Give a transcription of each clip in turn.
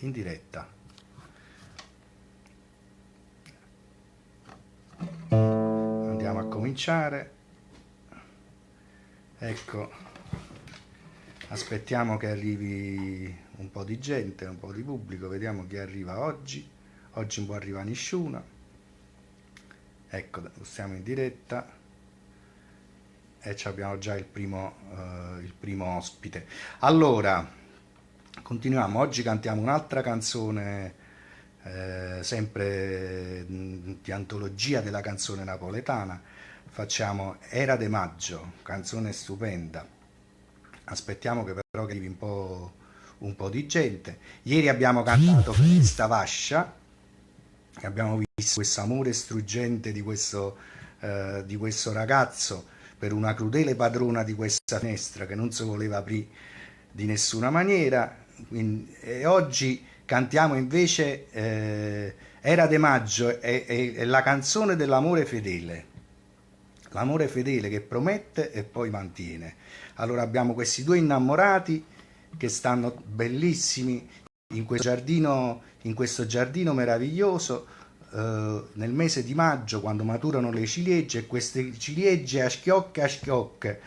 in diretta. Andiamo a cominciare. Ecco, aspettiamo che arrivi un po' di gente, un po' di pubblico, vediamo chi arriva oggi. Oggi non può arrivare nessuno. Ecco, siamo in diretta e abbiamo già il primo ospite. Allora, continuiamo. Oggi cantiamo un'altra canzone, sempre di antologia della canzone napoletana. Facciamo Era de Maggio, canzone stupenda. Aspettiamo che però arrivi un po' di gente. Ieri abbiamo cantato Festa Vascia, abbiamo visto questo amore struggente di questo ragazzo per una crudele padrona di questa finestra che non si voleva aprire di nessuna maniera. E oggi cantiamo invece Era de Maggio, è la canzone dell'amore fedele. L'amore fedele che promette e poi mantiene. Allora abbiamo questi due innamorati che stanno bellissimi in questo giardino meraviglioso nel mese di maggio, quando maturano le ciliegie, e queste ciliegie a schiocche.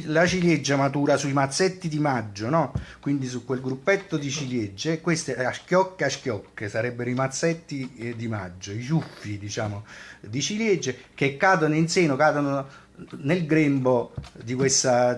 La ciliegia matura sui mazzetti di maggio, no? Quindi su quel gruppetto di ciliegie, queste a schiocche sarebbero i mazzetti di maggio, i ciuffi, diciamo, di ciliegie che cadono in seno, cadono nel grembo di questa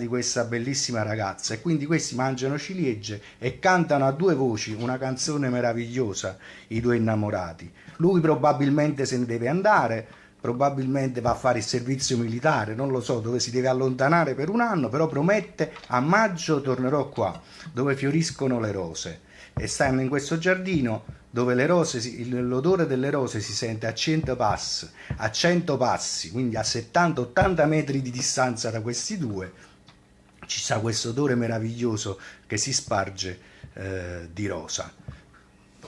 bellissima ragazza, e quindi questi mangiano ciliegie e cantano a due voci una canzone meravigliosa, i due innamorati. Lui probabilmente se ne deve andare, probabilmente va a fare il servizio militare, non lo so, dove si deve allontanare per un anno, però promette: a maggio tornerò qua, dove fioriscono le rose. E stanno in questo giardino dove le rose, l'odore delle rose si sente a 100 passi, quindi a 70-80 metri di distanza da questi due, ci sta questo odore meraviglioso che si sparge di rosa.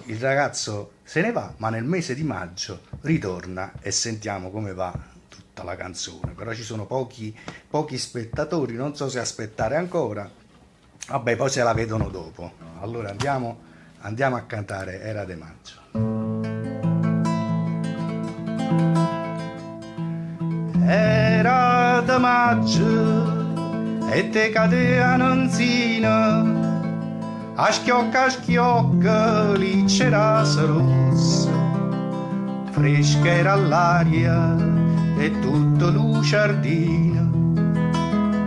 Il ragazzo se ne va, ma nel mese di maggio ritorna e sentiamo come va tutta la canzone. Però ci sono pochi spettatori, non so se aspettare ancora. Vabbè, poi se la vedono dopo. Allora andiamo a cantare Era de Maggio. Era de maggio e te cadea un'anzina, a schiocca lì c'era rossa, fresca era l'aria e tutto lo giardino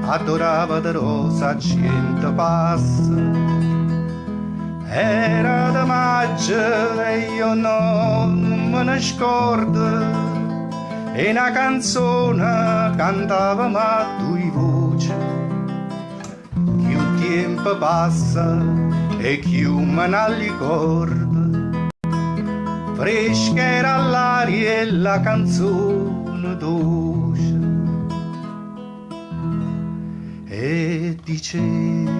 adorava de rosa a 100 passi. Era de maggio e io non me ne scordo, e una canzone cantava ma due voci. Più tempo passa e più me ne ricordo, fresca era l'aria e la canzone dolce. E diceva: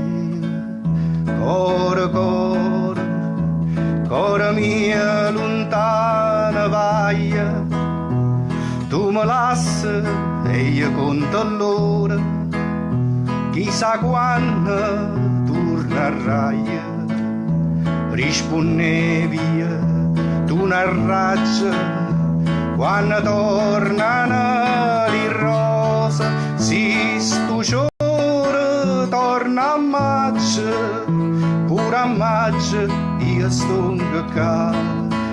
Cora mia lontana vai, tu me lassi e io conto l'ora, chissà quando tornerai. Rispondevi tu narraccia, quando tornano le rose, si stu giorno torna a maggio, pure a maggio io sto qua.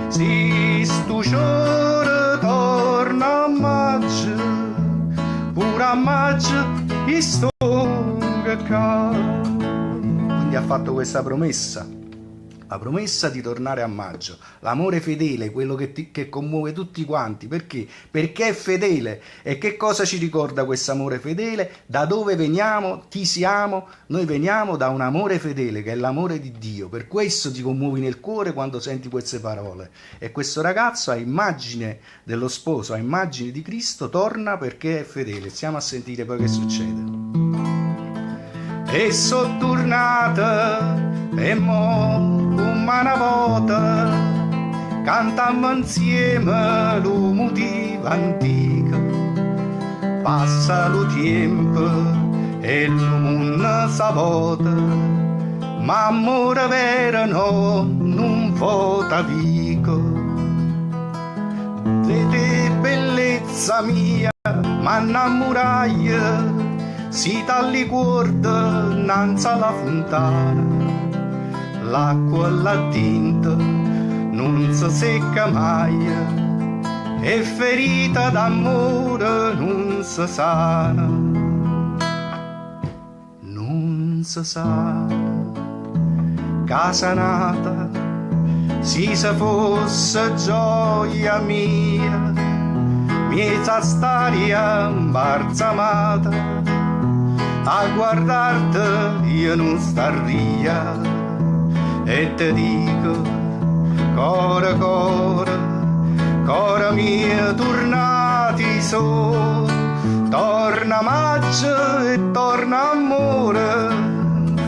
Si stu giorno torna a maggio, pure a maggio io sto qua. Quindi ha fatto questa promessa, la promessa di tornare a maggio, l'amore fedele, quello che commuove tutti quanti. Perché? Perché è fedele. E che cosa ci ricorda questo amore fedele? Da dove veniamo? Chi siamo? Noi veniamo da un amore fedele, che è l'amore di Dio. Per questo ti commuovi nel cuore quando senti queste parole. E questo ragazzo, a immagine dello sposo, a immagine di Cristo, torna perché è fedele. Stiamo a sentire poi che succede. E so tornata e mo come una volta cantammo insieme lo motivo antico. Passa lo tempo e il mondo s'avota, ma amore vero no, non vota vico. Vedi bellezza mia, ma innamoraglia, si talli cuorde innanzi alla fontana, l'acqua la tinta non si secca mai, e ferita d'amore non si sana, non si sana. Casa nata, si se fosse gioia mia, miezza storia imbalsamata, a guardarti io non starria, e te dico, core, core, core mie tornati so, torna maggio e torna amore,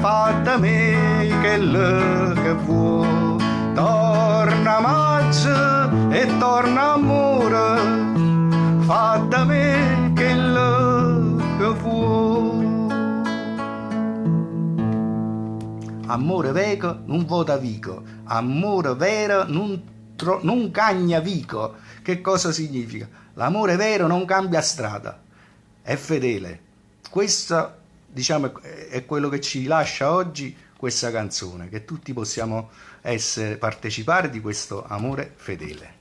fa da me che le che vuoi, torna maggio e torna amore, fa da me che le che vuoi. Amore vero non vota vico, amore vero non cagna vico. Che cosa significa? L'amore vero non cambia strada, è fedele. Questo, diciamo, è quello che ci lascia oggi questa canzone, che tutti possiamo partecipare di questo amore fedele.